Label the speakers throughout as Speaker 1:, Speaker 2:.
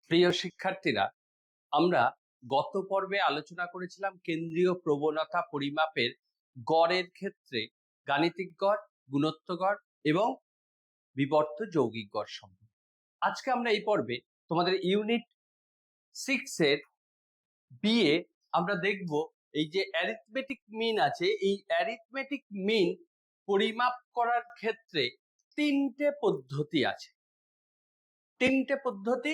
Speaker 1: প্রিয় শিক্ষার্থীরা, আমরা গত পর্বে আলোচনা করেছিলাম কেন্দ্রীয় প্রবণতা পরিমাপের গড়ের ক্ষেত্রে গাণিতিক গড়, গুণোত্ত গড় এবং বিবর্ত যৌগিক গড় সম্পর্কে। আজকে আমরা এই পর্বে তোমাদের ইউনিট 6 এর বিয়ে আমরা দেখব এই যে অ্যারিথমেটিক মিন আছে, এই অ্যারিথমেটিক মিন পরিমাপ করার ক্ষেত্রে তিনটে পদ্ধতি আছে। তিনটে পদ্ধতি,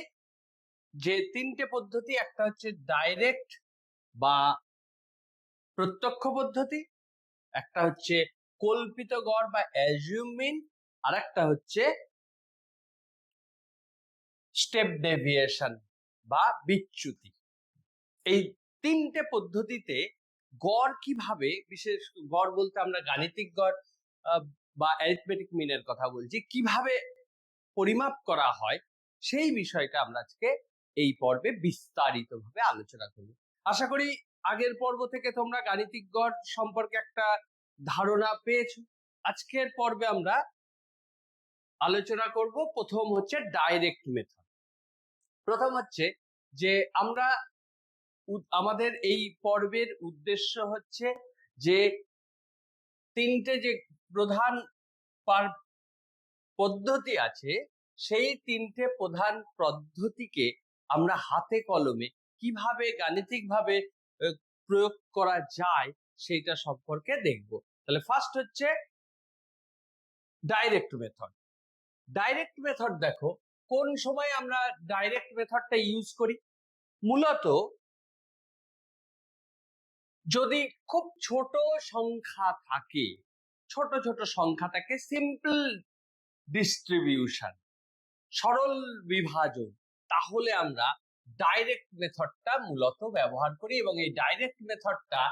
Speaker 1: যে তিনটে পদ্ধতি, একটা হচ্ছে ডাইরেক্ট বা প্রত্যক্ষ পদ্ধতি, একটা হচ্ছে কল্পিত গড় বা অ্যাজিউম মিন, আর একটা হচ্ছে স্টেপ ডেভিয়েশন বা বিচ্যুতি। এই তিনটে পদ্ধতিতে গড় কিভাবে, বিশেষ গড় বলতে আমরা গাণিতিক গড় বা অ্যারিথমেটিক মিনের কথা বলছি, কিভাবে পরিমাপ করা হয় সেই বিষয়টা আমরা আজকে এই পর্বে বিস্তারিতভাবে আলোচনা করব। আশা করি আগের পর্ব থেকে তোমরা গাণিতিক গড় সম্পর্কে একটা ধারণা পেয়েছো। আজকের পর্বে আমরা আলোচনা করব প্রথম হচ্ছে ডাইরেক্ট মেথড। প্রথম হচ্ছে যে আমরা আমাদের এই পর্বের উদ্দেশ্য হচ্ছে যে তিনটে যে প্রধান পদ্ধতি আছে, সেই তিনটে প্রধান পদ্ধতিকে আমরা হাতে কলমে কিভাবে গাণিতিকভাবে প্রয়োগ করা যায় সেইটা সম্পর্কে দেখব। তাহলে ফার্স্ট হচ্ছে ডাইরেক্ট মেথড। ডাইরেক্ট মেথড দেখো, কোন সময় আমরা ডাইরেক্ট মেথডটা ইউজ করি? মূলত যদি খুব ছোট সংখ্যা থাকে, ছোট ছোট সংখ্যা থাকে, সিম্পল ডিস্ট্রিবিউশন, সরল বিভাজন, তাহলে আমরা ডাইরেক্ট মেথডটা মূলত ব্যবহার করি এবং এই ডাইরেক্ট মেথডটা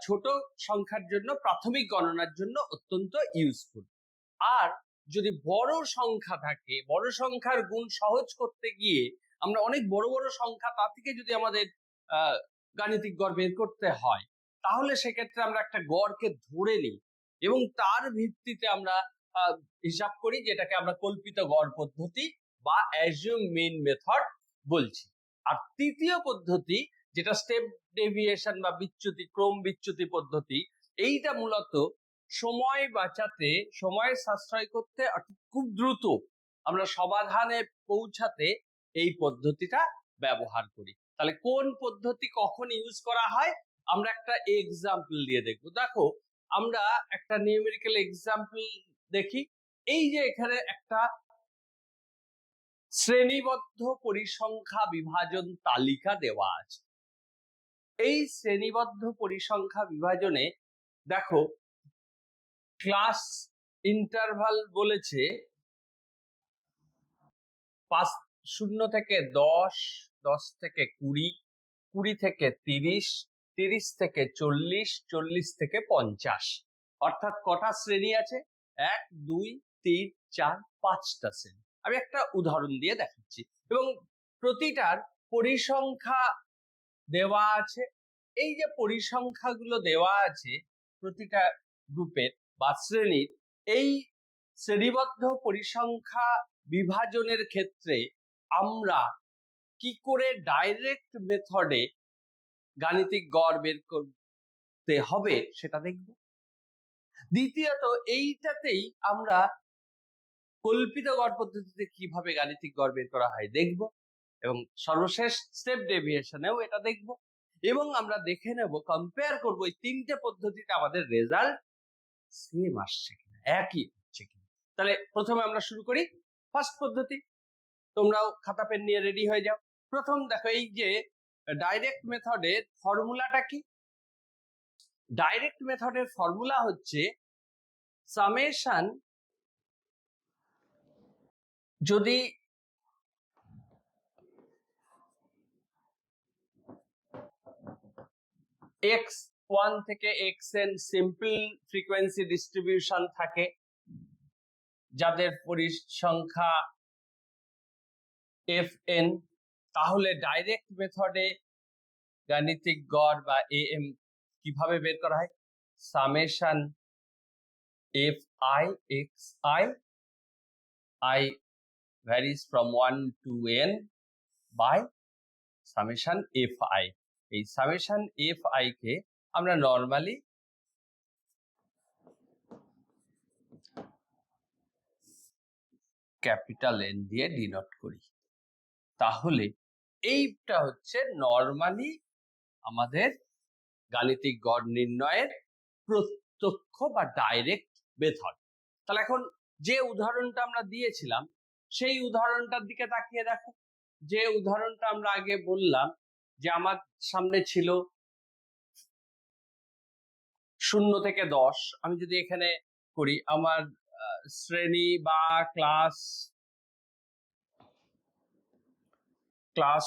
Speaker 1: ছোট সংখ্যার জন্য, প্রাথমিক গণনার জন্য অত্যন্ত ইউজফুল। আর যদি বড় সংখ্যা থাকে, বড় সংখ্যার গুণ সহজ করতে গিয়ে আমরা অনেক বড় বড় সংখ্যা, তা থেকে যদি আমাদের গাণিতিক গড় বের করতে হয়, তাহলে সেক্ষেত্রে আমরা একটা গড়কে ধরে নিই এবং তার ভিত্তিতে আমরা হিসাব করি, যেটাকে আমরা কল্পিত গড় পদ্ধতি বা অ্যাজিউম মিন মেথড বলছি। আর তৃতীয় পদ্ধতি, যেটা স্টেপ ডেভিয়েশন বা বিচ্যুতি, ক্রম বিচ্যুতি পদ্ধতি, এইটা মূলত সময় বাঁচাতে, সময় সাশ্রয় করতে, অর্থাৎ খুব দ্রুত আমরা সমাধানে পৌঁছাতে এই পদ্ধতিটা ব্যবহার করি। তাহলে কোন পদ্ধতি কখন ইউজ করা হয় আমরা একটা এক্সাম্পল দিয়ে দেখবো। দেখো, আমরা একটা নিউমেরিক্যাল এক্সাম্পল দেখি। এই যে এখানে একটা শ্রেণীবদ্ধ পরিসংখ্যা বিভাজন তালিকা দেওয়া আছে। এই শ্রেণীবদ্ধ পরিসংখ্যা বিভাজনে দেখো, ক্লাস ইন্টারভাল বলেছে 0 থেকে 10, 10 থেকে 20, 20 থেকে 30, 30 থেকে 40, 40 থেকে 50। অর্থাৎ কটা শ্রেণী আছে? 1, 2, 3, 4, 5টা শ্রেণী। আমি একটা উদাহরণ দিয়ে দেখাচ্ছি এবং প্রতিটার পরিসংখ্যা দেওয়া আছে। এই যে পরিসংখ্যাগুলো দেওয়া আছে প্রতিটা গ্রুপের বা শ্রেণীর, এই শ্রেণীবদ্ধ পরিসংখ্যা বিভাজনের ক্ষেত্রে আমরা কি করে ডাইরেক্ট মেথডে গাণিতিক গড় বের করতে হবে সেটা দেখব। দ্বিতীয়ত, এইটাতেই আমরা কল্পিত গড় পদ্ধতিতে কিভাবে গাণিতিক গড় বের করা হয় দেখব এবং সর্বশেষ স্টেপ ডেভিয়েশনেও এটা দেখব এবং আমরা দেখে নেব, কম্পেয়ার করব এই তিনটে পদ্ধতিতে আমাদের রেজাল্ট সেম আসছে কিনা, একই হচ্ছে কিনা। তাহলে প্রথমে আমরা শুরু করি ফার্স্ট পদ্ধতি। তোমরাও খাতা পেন নিয়ে রেডি হয়ে যাও। প্রথম দেখো, এই যে ডাইরেক্ট মেথডের ফর্মুলাটা কি? ডাইরেক্ট মেথডের ফর্মুলা হচ্ছে সামেশন, যদি x1 থেকে xn সিম্পল ফ্রিকোয়েন্সি ডিস্ট্রিবিউশন থাকে, যাদের পরিসংখ্যা fn, তাহলে ডাইরেক্ট মেথডে গাণিতিক গড় বা am কিভাবে বের করা হয়? Summation f I xi, I varies from 1 to n by summation fi। এই summation fi কে আমরা নর্মালি ক্যাপিটাল এন দিয়ে ডিনোট করি। তাহলে এইটা হচ্ছে নর্মালি আমাদের গাণিতিক গড় নির্ণয়ের প্রত্যক্ষ বা ডাইরেক্ট মেথড। তাহলে এখন যে উদাহরণটা আমরা দিয়েছিলাম সেই উদাহরণটার দিকে তাকিয়ে দেখো। যে উদাহরণটা আমরা আগে বললাম যে আমার সামনে ছিল 0 থেকে 10, আমি যদি এখানে করি আমার শ্রেণী বা ক্লাস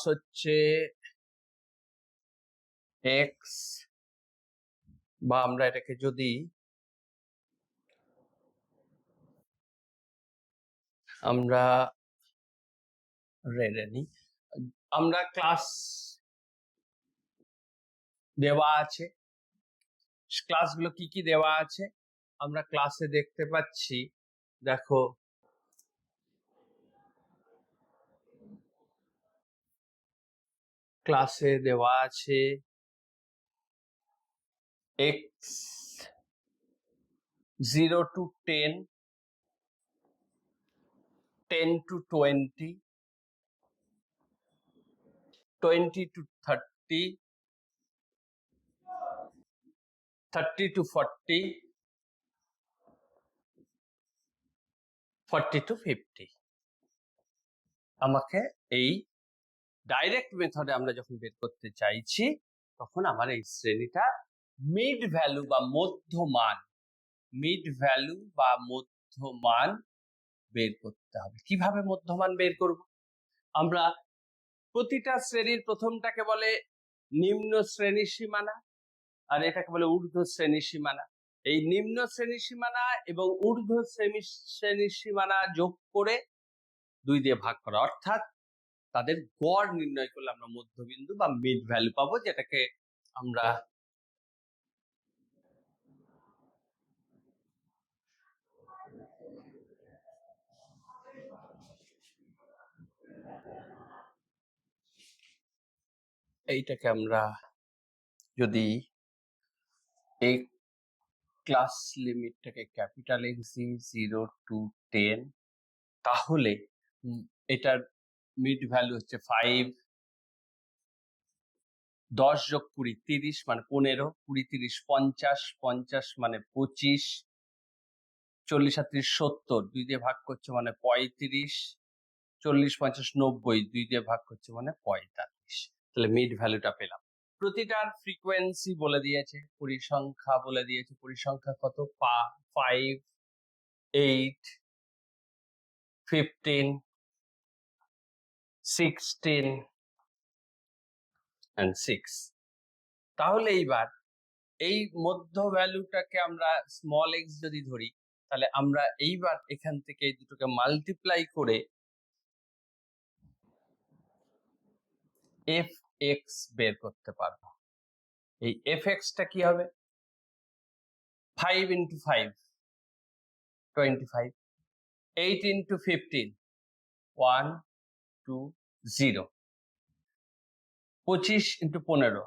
Speaker 1: হচ্ছে এক্স, বা আমরা এটাকে যদি আমরা আমরা ক্লাস দেওয়া আছে, ক্লাসগুলো কি কি দেওয়া আছে আমরা ক্লাসে দেখতে পাচ্ছি। দেখো ক্লাসে দেওয়া আছে x 0 to 10, 10 to 20, 20 to 30, 30 to 40, 40 to 50। আমাকে এই ডাইরেক্ট মেথডে আমরা যখন বের করতে চাইছি তখন আমার এই শ্রেণীটা মিড ভ্যালু বা মধ্যমান বের করতে হবে। কিভাবে মধ্যমান বের করব? আমরা প্রতিটা শ্রেণীর প্রথমটাকে বলে নিম্ন শ্রেণীর সীমানা আর এটাকে বলে ঊর্ধ্ব শ্রেণীর সীমানা। এই নিম্ন শ্রেণীর সীমানা এবং ঊর্ধ্ব শ্রেণীর সীমানা যোগ করে 2 দিয়ে ভাগ করা, অর্থাৎ তাদের গড় নির্ণয় করলে আমরা মধ্যবিন্দু বা মিড ভ্যালু পাবো, যেটাকে আমরা এইটাকে আমরা যদি এই ক্লাস লিমিটটাকে ক্যাপিটাল এক্স 0 to 10, তাহলে এটার মিড ভ্যালু হচ্ছে 5, 10 যোগ 20 30 মানে 15, 20 30 50, 50 মানে 25, 40 আর 30 70, 2 দিয়ে ভাগ করছে মানে 35, 40 50 90, 2 দিয়ে ভাগ করছে মানে 45। তাহলে মিড ভ্যালুটা পেলাম। প্রতিটার ফ্রিকোয়েন্সি বলে দিয়েছে, পরিসংখ্যা বলে দিয়েছে। পরিসংখ্যা কত? 5, 8, 15, 16 and 6। তাহলে এইবার এই মধ্য ভ্যালুটাকে আমরা স্মল এক্স যদি ধরি, তাহলে আমরা এইবার এখান থেকে এই দুটোকে মাল্টিপ্লাই করে এফ এক্স বের করতে পারবো। এই এফ এক্সটা কি হবে? 5 into 5 25, 8 into 15 1 2 0, 25 into 15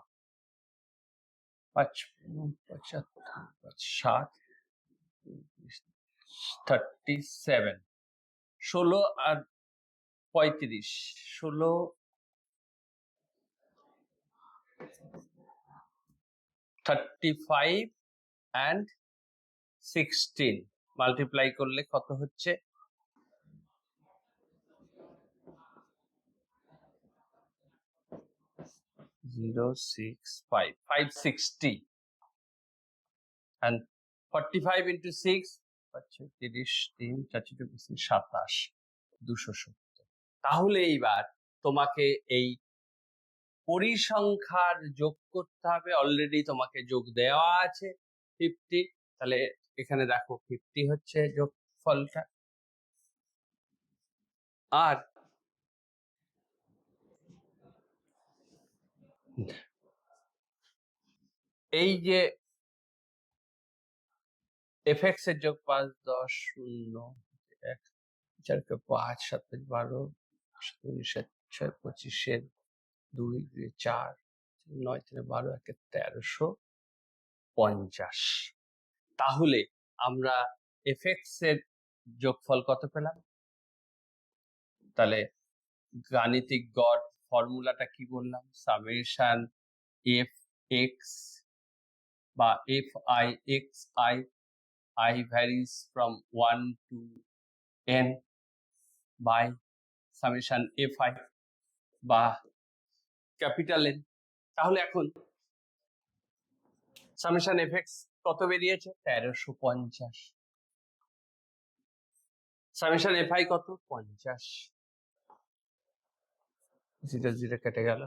Speaker 1: 5 7 37, 16 R 35, 16 35 and 16 multiply করলে কত হচ্ছে? 560 and 45 into 6 হচ্ছে 30, 3 4 27, 270। তাহলে এইবার তোমাকে এই পরিসংখ্যার যোগ করতে হবে। অলরেডি তোমাকে যোগ দেওয়া আছে 50, তাহলে এখানে দেখো 50 হচ্ছে যোগফলটা। আর এই যে এফএক্স এর যোগ 5 10 0 1 4 কে 5 7 5 12 7 19 6 25 2 2 4 9 3 12 1 1350। তাহলে আমরা এফএক্স এর যোগফল কত পেলাম? তাহলে গাণিতিক গড় ফর্মুলাটা কি বললাম? সামেশন এফ এক্স বা F I x I, I varies from 1 to n by summation fi বা ক্যাপিটাল N। তাহলে এখন সামেশন fx কত বেরিয়েছে? 1350। সামেশন fi কত? 50। 0 0 কেটে গেল,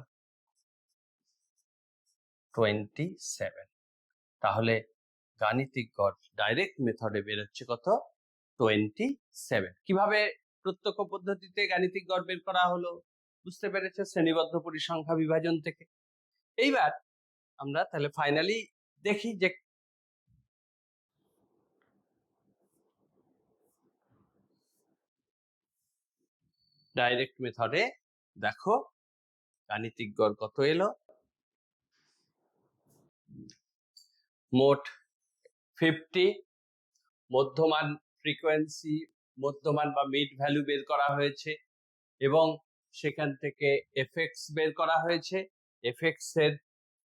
Speaker 1: 27। তাহলে গাণিতিক গড় ডাইরেক্ট মেথডে বেরোচ্ছে কত? 27। কিভাবে প্রত্যক্ষ পদ্ধতিতে গাণিতিক গড় বের করা হলো বুঝতে পেরেছে? শ্রেণীবদ্ধ পরিসংখ্যা বিভাজন থেকে। এইবার আমরা তাহলে ফাইনালি দেখি যে ডাইরেক্ট মেথডে দেখো গাণিতিক গড় কত এলো। মোট 50, মধ্যমান ফ্রিকোয়েন্সি, মধ্যমান বা মিড ভ্যালু বের করা হয়েছে এবং সেখান থেকে এফএক্স বের করা হয়েছে। এফএক্স এর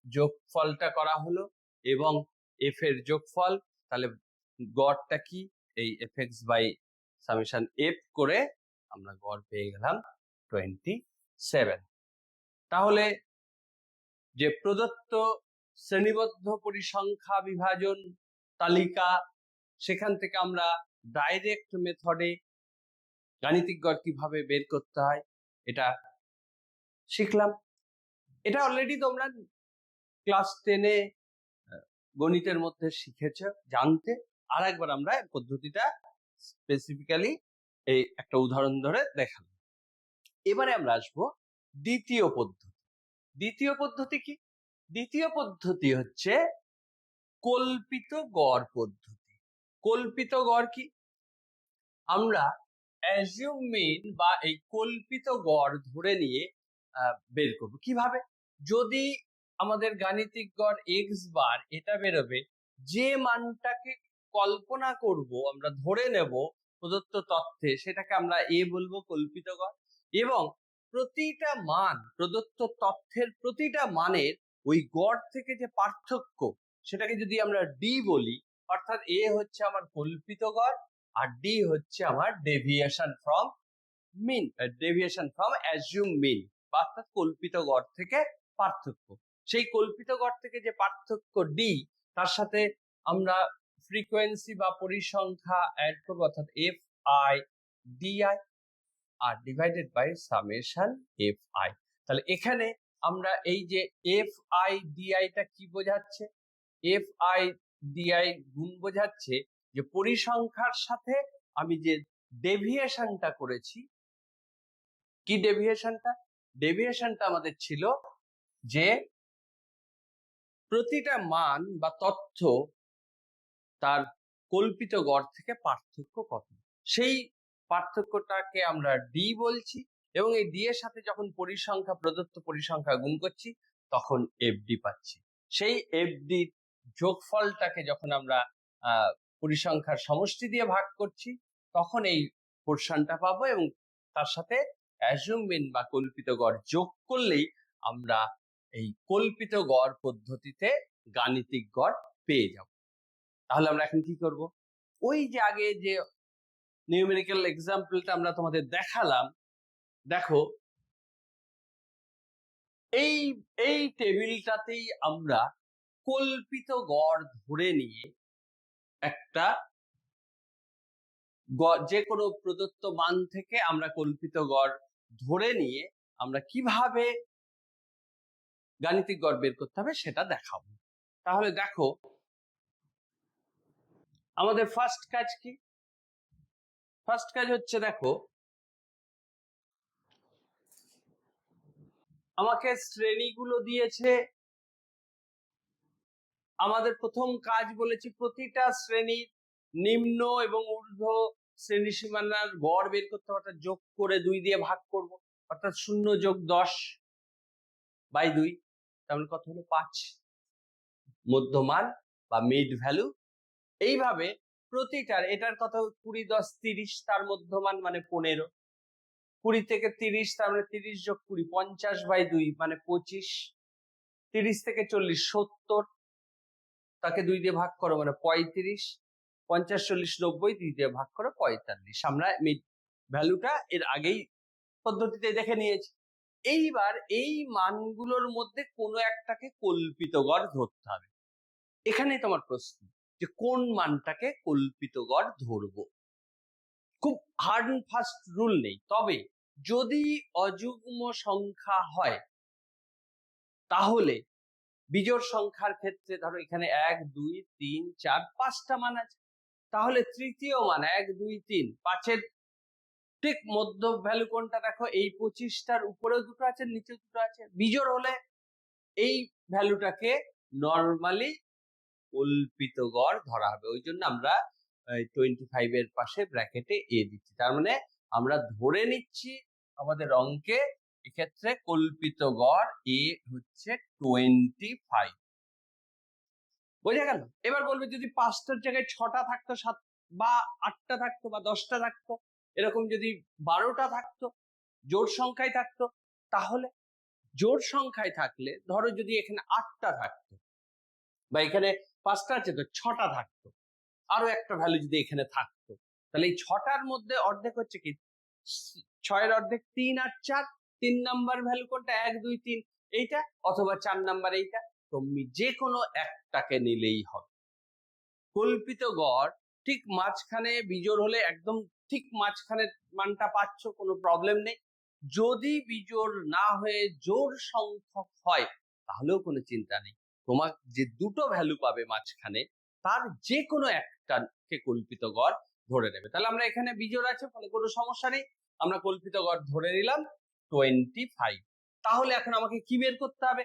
Speaker 1: যোগফলটা করা হলো এবং এফ এর যোগফল, তাহলে গড়টা কি? এই এফএক্স বাই সামেশন এফ করে আমরা গড় পেয়ে গেলাম 27। তাহলে যে প্রদত্ত শ্রেণীবদ্ধ পরিসংখ্যা বিভাজন তালিকা, সেখান থেকে আমরা ডাইরেক্ট মেথডে গাণিতিক গড় কিভাবে বের করতে হয় এটা শিখলাম। এটা অলরেডি তোমরা ক্লাস 10-এ গণিতের মধ্যে শিখেছ, জানতে। আর একবার আমরা পদ্ধতিটা স্পেসিফিক্যালি এই একটা উদাহরণ ধরে দেখালাম। এবারে আমরা আসবো দ্বিতীয় পদ্ধতি। দ্বিতীয় পদ্ধতি কি? দ্বিতীয় পদ্ধতি হচ্ছে কল্পিত গড় পদ্ধতি। কল্পিত গড় কি? আমরা অ্যাজিউম মিন বা এই কল্পিত গড় ধরে নিয়ে বের করব। কিভাবে? যদি আমাদের গাণিতিক গড় এক্স বার এটা বেরোবে, যে মানটাকে কল্পনা করব, আমরা ধরে নেব প্রদত্ত তথ্যে, সেটাকে আমরা এ বলবো কল্পিত গড়। এবং প্রতিটা মান, প্রদত্ত তথ্যের প্রতিটা মানের ওই গড় থেকে যে পার্থক্য, সেটাকে যদি আমরা ডি বলি, অর্থাৎ এ হচ্ছে আমার কল্পিত গড় আর ডি হচ্ছে আমার deviation from mean, deviation from assume mean, অর্থাৎ কল্পিত গড় থেকে পার্থক্য। সেই কল্পিত গড় থেকে যে পার্থক্য ডি, তার সাথে আমরা ফ্রিকোয়েন্সি বা পরিসংখ্যা অ্যাড করবো, অর্থাৎ এফ আই ডিআই আর divided by summation F I. তাহলে এখানে আমরা এই যে এফ আই ডিআইটা কি বোঝাচ্ছে? এফ আই ডিআই গুণ বোঝাচ্ছে যে পরিসংখ্যার সাথে আমি যে ডেভিয়েশনটা করেছি। কি ডেভিয়েশনটা? ডেভিয়েশনটা আমাদের ছিল যে প্রতিটা মান বা তথ্য তার কল্পিত গড় থেকে পার্থক্য কত, সেই পার্থক্যটাকে আমরা ডি বলছি। এবং এই ডি এর সাথে যখন পরিসংখ্যা, প্রদত্ত পরিসংখ্যা গুণ করছি, তখন এফডি পাচ্ছি। সেই এফডি যোগফলটাকে যখন আমরা পরিসংখ্যার সমষ্টি দিয়ে ভাগ করছি, তখন এই পোর্শনটা পাবো এবং তার সাথে অ্যাজিউম মিন বা কল্পিত গড় যোগ করলেই আমরা এই কল্পিত গড় পদ্ধতিতে গাণিতিক গড় পেয়ে যাব। তাহলে আমরা এখন কি করব? ওই যে আগে যে নিউমেরিক্যাল এক্সাম্পলটা আমরা তোমাদের দেখালাম, দেখো এই টেবিলটাতেই আমরা কল্পিত গড় ধরে নিয়ে একটা যে কোনো প্রদত্ত মান থেকে আমরা কল্পিত গড় ধরে নিয়ে আমরা কিভাবে গাণিতিক গড় বের করতে হবে সেটা দেখাবো। তাহলে দেখো আমাদের ফার্স্ট কাজ কি? ফার্স্ট কাজ হচ্ছে, দেখো আমাকে শ্রেণীগুলো দিয়েছে। আমাদের প্রথম কাজ বলেছি প্রতিটা শ্রেণীর নিম্ন এবং ঊর্ধ্ব শ্রেণী সীমানার গড় বের করতে হবে, অর্থাৎ যোগ করে 2 দিয়ে ভাগ করব, অর্থাৎ 0 যোগ 10 বাই 2, তাহলে কত হলো 5 মধ্যমান বা মিড ভ্যালু। এইভাবে প্রতিটার, এটার কত 20 10 30, তার মধ্যমান মানে 15, 20 থেকে 30 তার মানে 30 যোগ 20 50 বাই 2 মানে 25, 30 থেকে 40 70, তাকে 2 দিয়ে ভাগ করো মানে 35, 50 40 90, 2 দিয়ে ভাগ করো 45। আমরা মিড ভ্যালুটা এর আগেই পদ্ধতিতে দেখে নিয়েছি। এইবার এই মানগুলোর মধ্যে কোনো একটাকে কল্পিত গড় ধরতে হবে। এখানেই তোমার প্রশ্ন যে কোন মানটাকে কল্পিত গড় ধরবো। খুব হার্ড এন্ড ফাস্ট রুল নেই, তবে যদি অযুগ্ম সংখ্যা হয় তাহলে বিজোড় সংখ্যার ক্ষেত্রে ধরো এখানে 1 2 3 4 5টা মান আছে, তাহলে তৃতীয় মান 1 2 3 5-এর ঠিক মধ্য ভ্যালু কোনটা দেখো, এই 25টার উপরেও দুটো আছে নিচেও দুটো আছে। বিজোড় হলে এই ভ্যালুটাকে নরমালি কল্পিত গড় ধরা হবে, ওই জন্য আমরা 25 এর পাশে ব্র্যাকেটে এ দিচ্ছি। তার মানে আমরা ধরে নিচ্ছি আমাদের অঙ্কে এক্ষেত্রে কল্পিত গড় এ হচ্ছে 25। বোঝা গেল? এবার বলবে যদি 5টার জায়গায় 6টা থাকতো, 7 বা 8টা থাকতো বা 10টা থাকতো, এরকম যদি 12টা থাকতো, জোড় সংখ্যায় থাকতো, তাহলে জোড় সংখ্যায় থাকলে ধরো যদি এখানে 8টা থাকতো বা এখানে 5টা আছে তো 6টা থাকতো, আরো একটা ভ্যালু যদি এখানে থাকতো, তাহলে এই 6টার মধ্যে অর্ধেক হচ্ছে কি 6-এর অর্ধেক 3 আর 4, 3 নাম্বার ভ্যালু কোনটা 1 2 3 এইটা, অথবা 4 নাম্বার এইটা, তুমি যে কোনো একটাকে নিলেই হবে। কল্পিত গড় ঠিক মাঝখানে, বিজোড় হলে একদম ঠিক মাঝখানের মানটা পাচ্ছ, কোনো প্রবলেম নেই। যদি বিজোড় না হয়ে জোড় সংখ্যক হয় তাহলেও কোনো চিন্তা নেই, তোমার যে দুটো ভ্যালু পাবে মাঝখানে তার যে কোনো একটাকে কল্পিত গড় ধরে নেবে। তাহলে আমরা এখানে বিজোড় আছে ফলে কোনো সমস্যা নেই, আমরা কল্পিত গড় ধরে নিলাম 25। তাহলে এখন আমাকে কি বের করতে হবে?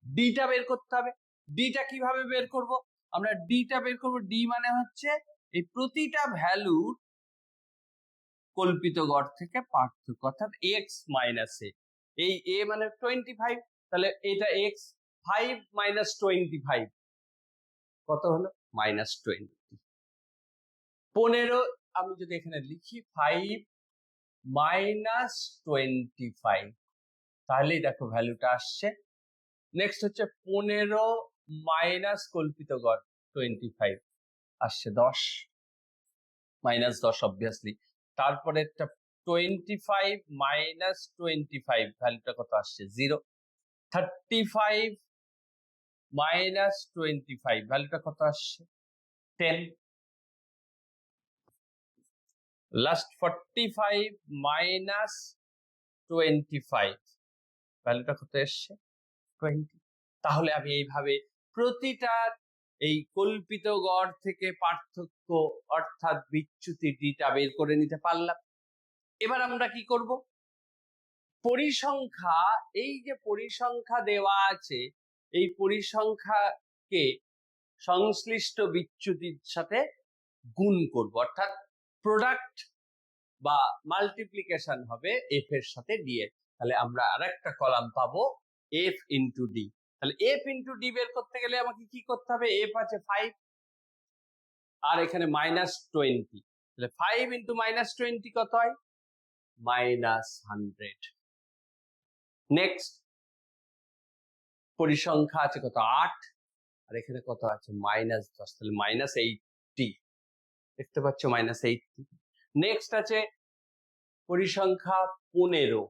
Speaker 1: ডিটা বের করতে হবে। ডিটা কিভাবে বের করব? আমরা ডিটা বের করব, ডি মানে হচ্ছে এই প্রতিটা ভ্যালুর কল্পিত গড় থেকে পার্থক্য, অর্থাৎ এক্স মাইনাস এ। এই এ মানে 25, তাহলে এটা এক্স, 5 মাইনাস 25 কত হলো? -20। 15 আমি যদি এখানে লিখি 5 মাইনাস 25, তাহলেই দেখো ভ্যালুটা আসছে। নেক্সট হচ্ছে 15 মাইনাস কল্পিত গড় 25 আসছে 10, -10 অবভিয়াসলি। তারপরে 25 মাইনাস 25 ভ্যালুটা কত আসছে? 0। 35 মাইনাস 25 ভ্যালুটা কত আসছে? 10। লাস্ট 45 মাইনাস 25 ভ্যালুটা কত এসছে? 20। তাহলে আমি এইভাবে প্রতিটার এই কল্পিত গড় থেকে পার্থক্য অর্থাৎ বিচ্যুতি ডিটা বের করে নিতে পারলাম। এবার আমরা কি করব? পরিসংখ্যা, এই যে পরিসংখ্যা দেওয়া আছে, এই পরিসংখ্যাকে সংশ্লিষ্ট বিচ্যুতির সাথে গুণ করব, অর্থাৎ প্রোডাক্ট বা মাল্টিপ্লিকেশন হবে এফ এর সাথে ডি এর। তাহলে আমরা আরেকটা কলাম পাবো এফ ইন্টু ডি। তাহলে এফ ইন্টু ডি বের করতে গেলে আমাকে কি করতে হবে? এফ আছে 5 আর এখানে -20, তাহলে 5 ইন্টু -20 কত হয়? -100। নেক্সট পরিসংখ্যা আছে কত? 8, আর এখানে কত আছে? -10, তাহলে -80, দেখতে পাচ্ছ -80। নেক্সট আছে পরিসংখ্যা 15,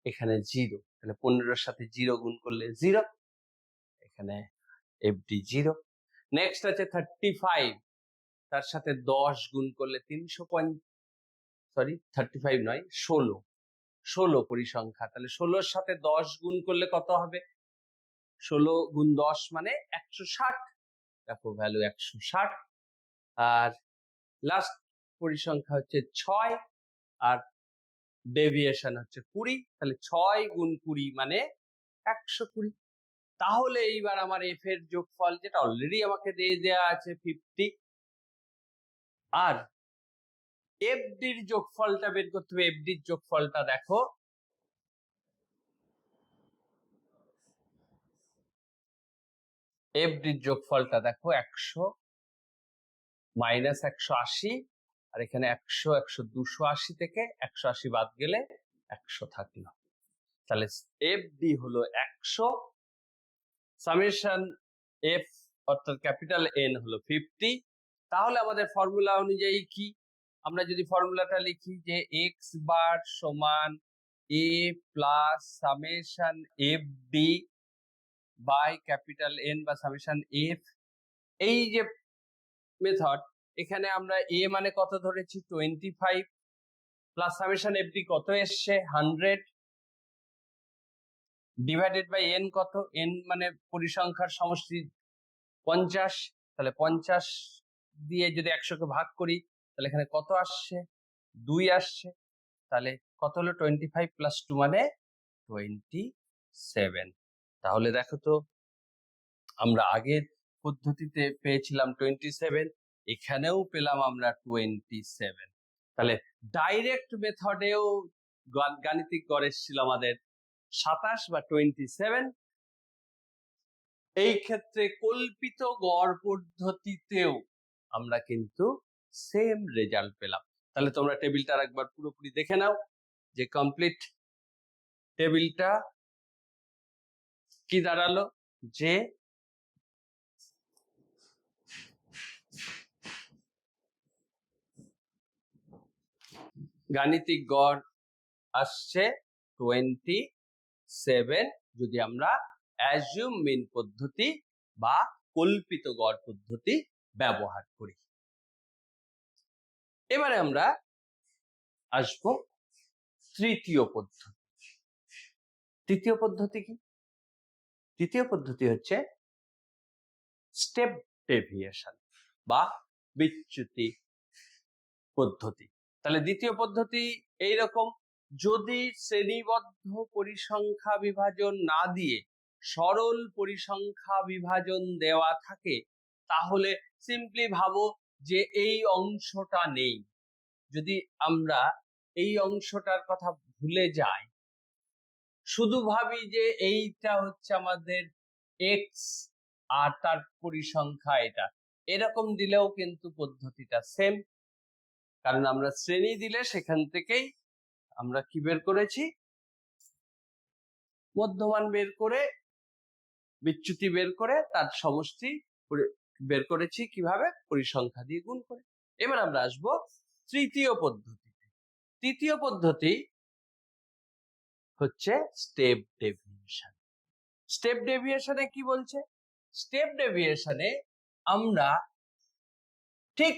Speaker 1: এখানে 0, তাহলে 15-এর সাথে 0 গুণ করলে 0, এখানে এফডি 0। নেক্সট আছে 35, তার সাথে 10 গুণ করলে 35 নয় 16 পরিসংখ্যা, তাহলে 16-এর সাথে 10 গুণ করলে কত হবে? 16 গুণ 10 মানে 160, দেখো ভ্যালু 160। আর লাস্ট পরিসংখ্যা হচ্ছে 6 আর ডেভিয়েশন হচ্ছে 20, তাহলে 6 গুণ 20 মানে 120। তাহলে এইবার আমার এফ এর যোগফল, যেটা অলরেডি আমাকে দিয়ে দেওয়া আছে 50, আর এফডির যোগফলটা বের করতে হবে। এফডির যোগফলটা দেখো, এফডির যোগফলটা দেখো 100 মাইনাস 180, আর এখানে 100 100 280 থেকে 180 বাদ গেলে 100 থাকলো। তাহলে এফডি হলো 100, সামেশন এফ অর্থাৎ ক্যাপিটাল এন হলো 50। তাহলে আমাদের ফর্মুলা অনুযায়ী কি, আমরা যদি ফর্মুলাটা লিখি যে এক্স বার সমান A plus summation F D by capital N বা সামেশন এফ, এই যে মেথড, এখানে আমরা এ মানে কত ধরেছি 25 প্লাস সামেশন এফ ডি কত এসছে 100 ডিভাইডেড বাই এন কত, এন মানে পরিসংখ্যার সমষ্টি 50, তাহলে 50 দিয়ে যদি 100 কে ভাগ করি তাহলে এখানে কত আসছে 2 আসছে। তাহলে কত হলো 25 প্লাস 2 মানে 27। তাহলে দেখো তো আমরা আগের পদ্ধতিতে পেয়েছিলাম 27, এখানেও পেলাম আমরা 27। তাহলে ডাইরেক্ট মেথডেও গাণিতিক গড় এসেছিল আমাদের 27 বা 27। এই ক্ষেত্রে কল্পিত গড় পদ্ধতিতেও আমরা কিন্তু সেম রেজাল্ট পেলাম। তাহলে তোমরা টেবিলটা একবার পুরোপুরি দেখে নাও যে কমপ্লিট টেবিলটা কি দাঁড়ালো, যে গাণিতিক গড় আসছে 27 যদি আমরা অ্যাজিউম মিন পদ্ধতি বা কল্পিত গড় পদ্ধতি ব্যবহার করি। এবারে আমরা আসব তৃতীয় পদ্ধতি। তৃতীয় পদ্ধতি কি? তৃতীয় পদ্ধতি হচ্ছে স্টেপ ডেভিয়েশন বা বিচ্যুতি পদ্ধতি। তাহলে দ্বিতীয় পদ্ধতি এইরকম, যদি শ্রেণীবদ্ধ পরিসংখ্যা বিভাজন না দিয়ে সরল পরিসংখ্যা বিভাজন দেওয়া থাকে তাহলে সিম্পলি ভাবো যে এই অংশটা নেই। যদি আমরা এই অংশটার কথা ভুলে যাই, শুধু ভাবি যে এইটা হচ্ছে আমাদের এক্স আর তার পরিসংখ্যা এটা, এরকম দিলেও কিন্তু পদ্ধতিটা সেম, কারণ আমরা শ্রেণী দিলে সেখান থেকেই আমরা কি বের করেছি, মধ্যমান বের করে বিচ্যুতি বের করে তার সমষ্টি বের করেছি কিভাবে, পরিসংখ্যা দিয়ে গুণ করে। এবার আমরা আসব তৃতীয় পদ্ধতিতে। তৃতীয় পদ্ধতি হচ্ছে স্টেপ ডেভিয়েশন। স্টেপ ডেভিয়েশনে কি বলছে, স্টেপ ডেভিয়েশনে আমরা ঠিক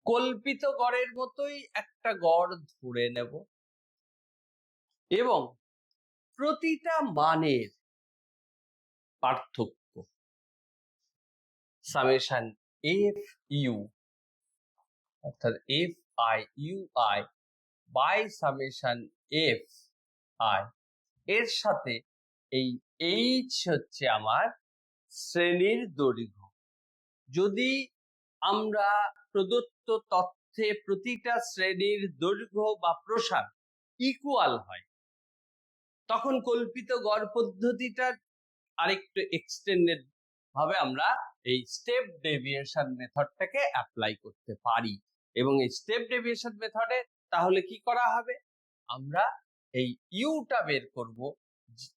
Speaker 1: কল্পিত গড়ের মতোই একটা গড় ধরে নেব এবং প্রতিটা মানের পার্থক্য সামেশন এফ ইউ অর্থাৎ F I U I by summation F I এর সাথে এই এইচ হচ্ছে আমার শ্রেণীর দৈর্ঘ্য। যদি আমরা প্রদত্ত তথ্যে প্রতিটা শ্রেণীর দৈর্ঘ্য বা প্রসার ইকুয়াল হয় তখন কল্পিত গড় পদ্ধতিটা আরেকটু এক্সটেন্ডেড ভাবে আমরা এই স্টেপ ডেভিয়েশন মেথডটাকে অ্যাপ্লাই করতে পারি। এবং এই স্টেপ ডেভিয়েশন মেথডে তাহলে কি করা হবে, আমরা এই ইউটা বের করব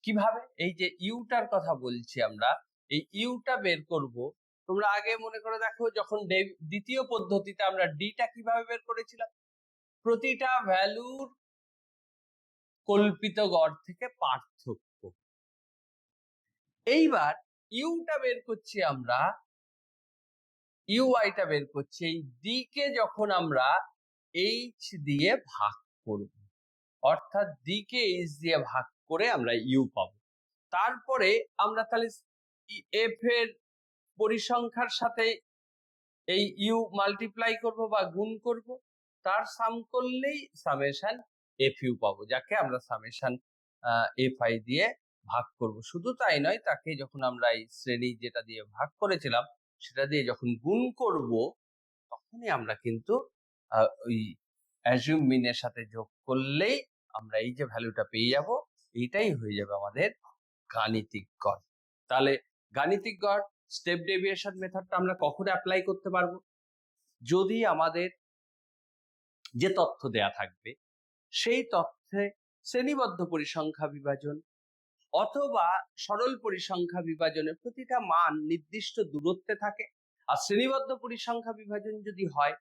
Speaker 1: কিভাবে, এই যে ইউটার কথা বলছি আমরা, এই ইউটা বের করব। তোমরা আগে মনে করে দেখো যখন দ্বিতীয় পদ্ধতিতে আমরা ডিটা কিভাবে বের করেছিলাম, প্রতিটা ভ্যালুর কল্পিত গড় থেকে পার্থক্য। এইবার ইউটা বের করছি আমরা, ইউআইটা বের করছি, এই ডি কে যখন আমরা এইচ দিয়ে ভাগ করব, অর্থাৎ ডি কে এইচ দিয়ে ভাগ করে আমরা ইউ পাবো। তারপরে আমরা তাহলে এফ এর পরিসংখ্যার সাথে এই ইউ মাল্টিপ্লাই করব বা গুণ করব, তার সাম করলেই সামেশন এফ ইউ পাবো, যাকে আমরা সামেশন এফ আই দিয়ে ভাগ করব। শুধু তাই নয়, তাকে যখন আমরা এই শ্রেণী যেটা দিয়ে ভাগ করেছিলাম সেটা দিয়ে যখন গুণ করব তখনই আমরা কিন্তু ওই অ্যাজিউম মিনের সাথে যোগ করলেই আমরা এই যে ভ্যালুটা পেয়ে যাব, এইটাই হয়ে যাবে আমাদের গাণিতিক গড়। তাহলে গাণিতিক গড় স্টেপ ডেভিয়েশন মেথডটা আমরা কখন অ্যাপ্লাই করতে পারবো? যদি আমাদের যে তথ্য দেয়া থাকবে সেই তথ্যে শ্রেণীবদ্ধ পরিসংখ্যা বিভাজন অথবা সরল পরিসংখ্যা বিভাজনের প্রতিটা মান নির্দিষ্ট দূরত্বে থাকে, আর শ্রেণীবদ্ধ পরিসংখ্যা বিভাজন যদি হয়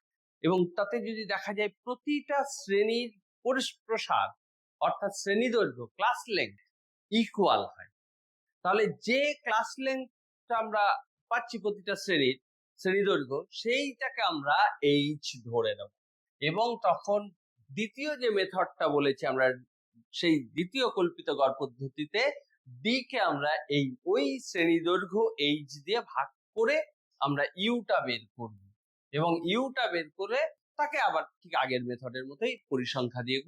Speaker 1: এবং তাতে যদি দেখা যায় প্রতিটা শ্রেণীর প্রসার অর্থাৎ শ্রেণী দৈর্ঘ্য ক্লাস লেন্থ ইকুয়াল হয়, তাহলে যে ক্লাস লেন্থটা আমরা পাচ্ছি প্রতিটা শ্রেণী দৈর্ঘ্য সেইটাকে আমরা এইচ ধরে নেব, এবং তখন দ্বিতীয় যে মেথডটা বলেছি আমরা সেই দ্বিতীয় কল্পিত গড় পদ্ধতিতে ডি কে আমরা এই ওই শ্রেণী দৈর্ঘ্য এইচ দিয়ে ভাগ করে আমরা ইউটা বের করব, এবং ইউটা বের করে তাকে আবার ঠিক আগের মেথডের মতোই পরিসংখ্যা দিয়ে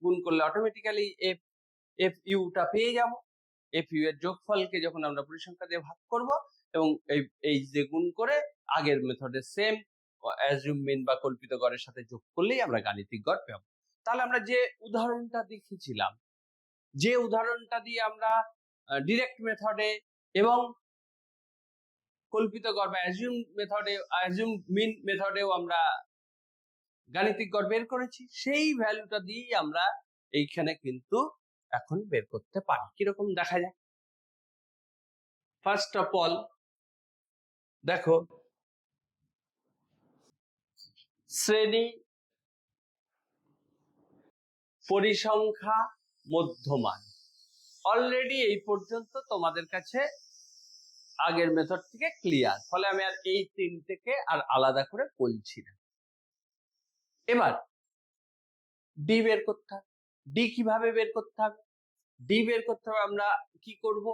Speaker 1: গুণ করলে অটোমেটিক্যালি এফ ইউটা পেয়ে যাব। এফ ইউ এর যোগফলকে যখন আমরা পরিসংখ্যা দিয়ে ভাগ করব এবং এই এইচ দিয়ে গুণ করে আগের মেথডের সেম অ্যাজিউম মিন বা কল্পিত গড়ের সাথে যোগ করলেই আমরা গাণিতিক গড় পাবো। তাহলে আমরা যে উদাহরণটা দেখেছিলাম, যে উদাহরণটা দিয়ে আমরা ডিরেক্ট মেথডে এবং কল্পিত গড় বা অ্যাজিউম মিন মেথডেও আমরা গাণিতিক গড় বের করেছি, সেই ভ্যালুটা দিয়েই আমরা এইখানে কিন্তু এখন বের করতে পারি। কিরকম দেখা যায়? ফার্স্ট অফ অল দেখো, শ্রেণী পরিসংখ্যা মধ্যমান অলরেডি এই পর্যন্ত তোমাদের কাছে আগের মেথড থেকে ক্লিয়ার, ফলে আমি আর এই তিনটেকে আর আলাদা করে বলছি না। এবার ডি বের করতে হবে। ডি কিভাবে বের করতে হবে? ডি বের করতে হবে আমরা কি করব,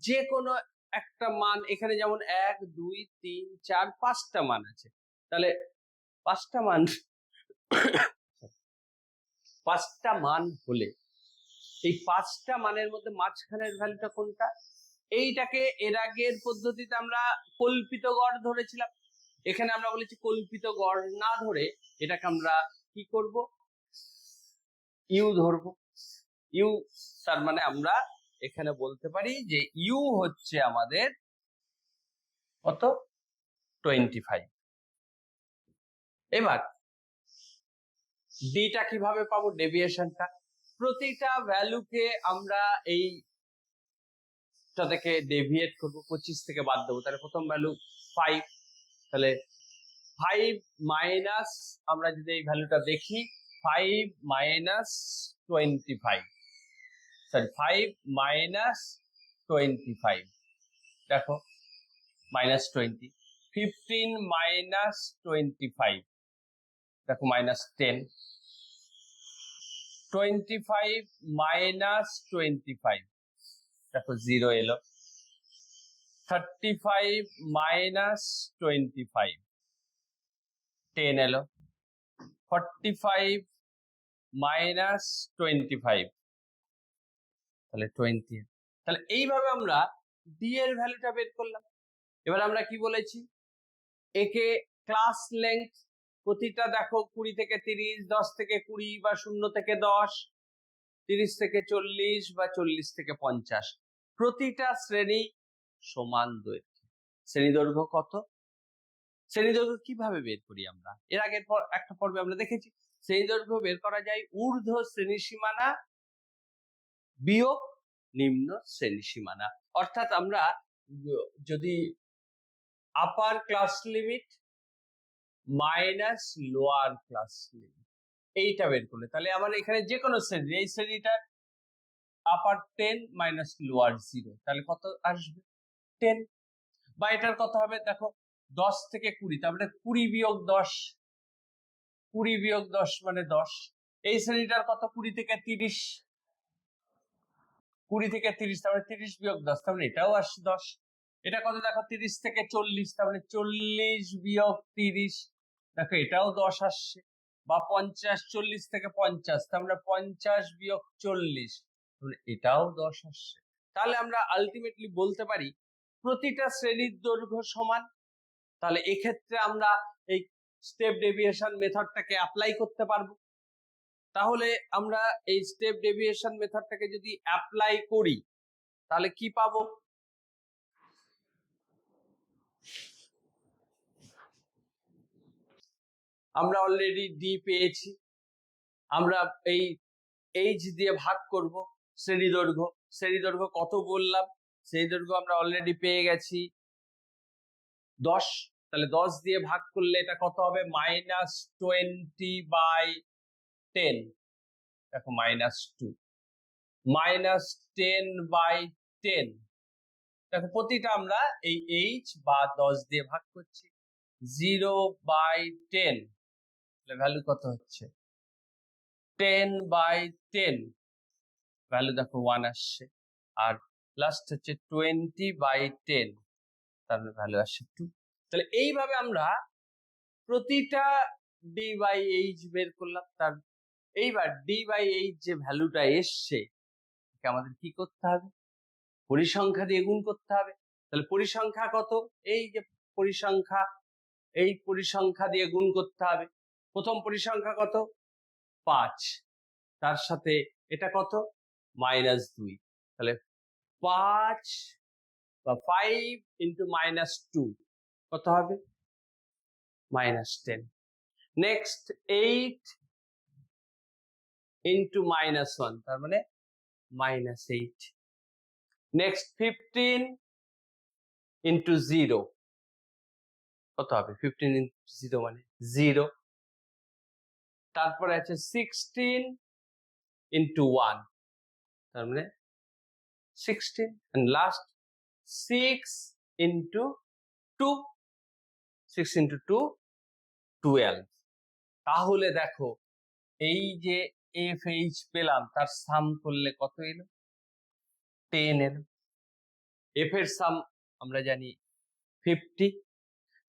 Speaker 1: যে কোনো একটা মান, এখানে যেমন 1 2 3 4 5টা মান আছে, তাহলে 5টা মান হলে এই 5টা মানের মধ্যে মাঝখানের ভ্যালুটা কোনটা? এইটাকে এর আগের পদ্ধতিতে আমরা কল্পিত গড় ধরেছিলাম, এখানে আমরা বলেছি কল্পিত গড় না ধরে এটাকে আমরা কি করব, ইউ ধরবো। ইউ তার মানে আমরা এখানে বলতে পারি যে ইউ হচ্ছে আমাদের কত? 25। এবার ডিটা কিভাবে পাবো? ডেভিয়েশনটা প্রতিটা ভ্যালুকে আমরা এইটা থেকে ডেভিয়েট করব, 25 থেকে বাদ দেবো, তাহলে প্রথম ভ্যালু 5, তাহলে 5 মাইনাস, আমরা যদি এই ভ্যালুটা দেখি 5 মাইনাস 25, সরি 5 মাইনাস 25, দেখো মাইনাস 20, 15 মাইনাস 25, দেখো মাইনাস 10, 25 মাইনাস 25, দেখো 0 এলো, 35 মাইনাস 25, 10 এলো, 45 মাইনাস 25, তাহলে 20। তাহলে এইভাবে আমরা ডি এর ভ্যালুটা বের করলাম। এবার আমরা কি বলেছি, একে ক্লাস লেন্থ প্রতিটা দেখো 20 থেকে 30, 10 থেকে 20 বা 0 থেকে 10, 30 থেকে 40 বা 40 থেকে 50, প্রতিটা শ্রেণী সমান দৈর্ঘ্য। শ্রেণী দৈর্ঘ্য কত? শ্রেণী দৈর্ঘ্য কিভাবে বের করি আমরা? এর আগের একটা পর্বে আমরা দেখেছি শ্রেণী দৈর্ঘ্য বের করা যায় ঊর্ধ্ব শ্রেণী সীমানা বিয়োগ নিম্ন শ্রেণী সীমানা, অর্থাৎ আমরা যদি upper class limit minus lower class limit এইটা বের করলে, তাহলে আমার এখানে যে কোনো শ্রেণী, এই শ্রেণীটা আপার 10 মাইনাস লোয়ার 0, তাহলে কত আসবে? 10। বা এটার কত হবে? দেখো 10 থেকে 20, তারপরে 20 বিয়োগ 10, 20 বিয়োগ 10 মানে 10। এই শ্রেণীটার কত? 20 থেকে 30, 20 থেকে 30, তারপরে 30 বিয়োগ 10, তারপরে এটাও আসছে 10। এটা কত? দেখো 30 থেকে 40, তারপরে 40 বিয়োগ 30, দেখো এটাও 10 আসছে। বা 50, 40 থেকে 50, তারপরে 50 বিয়োগ 40, তাহলে এটাও 10 আসছে। তাহলে আমরা আলটিমেটলি বলতে পারি প্রতিটা শ্রেণীর দৈর্ঘ্য সমান, তাহলে এক্ষেত্রে আমরা এই স্টেপ ডেভিয়েশন মেথডটাকে অ্যাপ্লাই করতে পারবো। তাহলে আমরা এই স্টেপ ডেভিয়েশন মেথডটাকে যদি অ্যাপ্লাই করি তাহলে কি পাবো? আমরা অলরেডি ডি পেয়েছি, আমরা এই এইচ দিয়ে ভাগ করব শ্রেণী দৈর্ঘ্য কত বললাম, শ্রেণী দৈর্ঘ্য আমরা অলরেডি পেয়ে গেছি 10। তাহলে 10 দিয়ে ভাগ করলে এটা কত হবে? -20/10। দেখো -2 -10/10। দেখো প্রতিটা আমরা এই এইচ বা 10 দিয়ে ভাগ করছি। 0/10 ভ্যালু কত হচ্ছে? 10/10 ভ্যালু দেখো 1 আসছে। আর লাস্ট হচ্ছে 20/10 তার ভ্যালু আসছে 2। তাহলে এইভাবে আমরা প্রতিটা d/h বের করলাম। তার এইবার d/h যে ভ্যালুটা এসছে আমাদের কি করতে হবে? পরিসংখ্যা দিয়ে গুণ করতে হবে। তাহলে পরিসংখ্যা কত? এই যে পরিসংখ্যা, এই পরিসংখ্যা দিয়ে গুণ করতে হবে। প্রথম পরিসংখ্যা কত? 5, তার সাথে এটা কত? -2। তাহলে 5 বা 5 × -2 কত হবে? -10। নেক্সট 8 × -1 তার মানে -8। নেক্সট 15 × 0 কত হবে? 15 × 0 মানে 0। তারপরে আছে 16 × 1 তার মানে 16। and last 6 × 2 6 × 2 12। তাহলে দেখো এই যে FH পেলাম তার সাম করলে কত এলো? 10 এলো। F এর সাম আমরা জানি 50।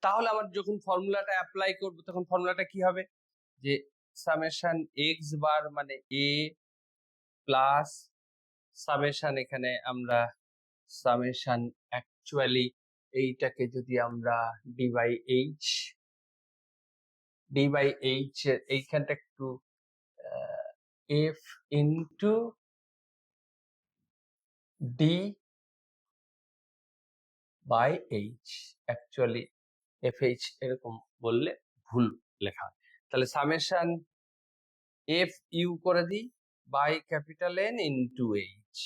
Speaker 1: তাহলে আমার যখন ফর্মুলাটা অ্যাপ্লাই করব তখন ফর্মুলাটা কি হবে? যে সামেশন x বার মানে a প্লাস সামেশন, এখানে আমরা সামেশন অ্যাকচুয়ালি এইটাকে যদি আমরা d/h এইখানটা একটু f into d/h, actually fh এরকম বললে ভুল লেখা হয়। তাহলে সামেশন f ইউ করে দিই by capital N into h।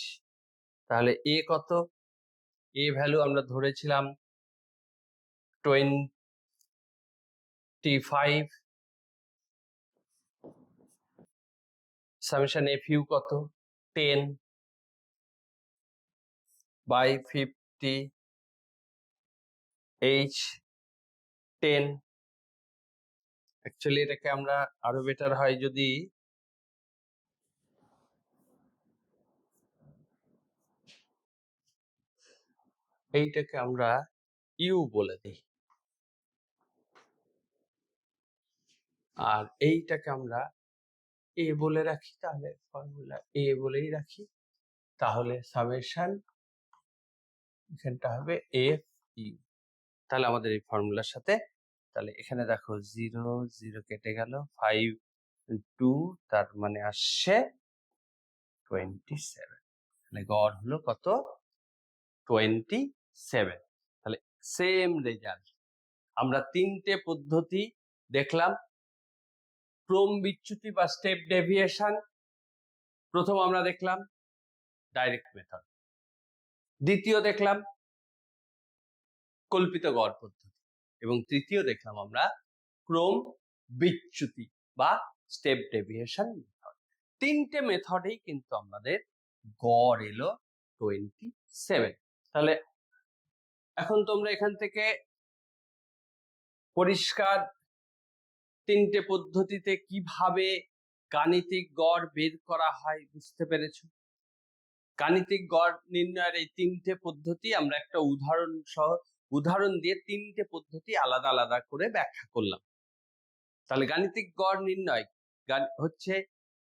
Speaker 1: তাহলে a কত? a ভ্যালু আমরা ধরেছিলাম 25। সামেশন f ইউ কত? 10 বাই 50 h 10। অ্যাকচুয়ালি এটাকে আমরা আরো বেটার হয় যদি এইটাকে আমরা ইউ বলে দিই আর এইটাকে আমরা এ বলে রাখি। তাহলে ফর্মুলা এ বলেই রাখি। তাহলে সামেশন এখানটা হবে এফ ইউ। তাহলে আমাদের এই ফর্মুলার সাথে, তাহলে এখানে দেখো 0 0 কেটে গেল, 5 2 তার মানে আসছে 27। তাহলে গড় হলো কত? 27। তাহলে সেম রেজাল্ট। আমরা তিনটে পদ্ধতি দেখলাম। ক্রম বিচ্যুতি বা স্টেপ ডেভিয়েশন প্রথম আমরা দেখলাম ডাইরেক্ট মেথড, দ্বিতীয় দেখলাম কল্পিত গড় পদ্ধতি, এবং তৃতীয় দেখলাম আমরা ক্রম বিচ্যুতি বা স্টেপ ডেভিয়েশন মেথড। তিনটে মেথডেই কিন্তু আমাদের গড় এলো 27। তাহলে এখন তোমরা এখান থেকে পরিষ্কার তিনটে পদ্ধতিতে কিভাবে গাণিতিক গড় বের করা হয় বুঝতে পেরেছো। গাণিতিক গড় নির্ণয়ের এই তিনটে পদ্ধতি আমরা একটা উদাহরণ দিয়ে তিনটে পদ্ধতি আলাদা আলাদা করে ব্যাখ্যা করলাম। তাহলে গাণিতিক গড় নির্ণয় হচ্ছে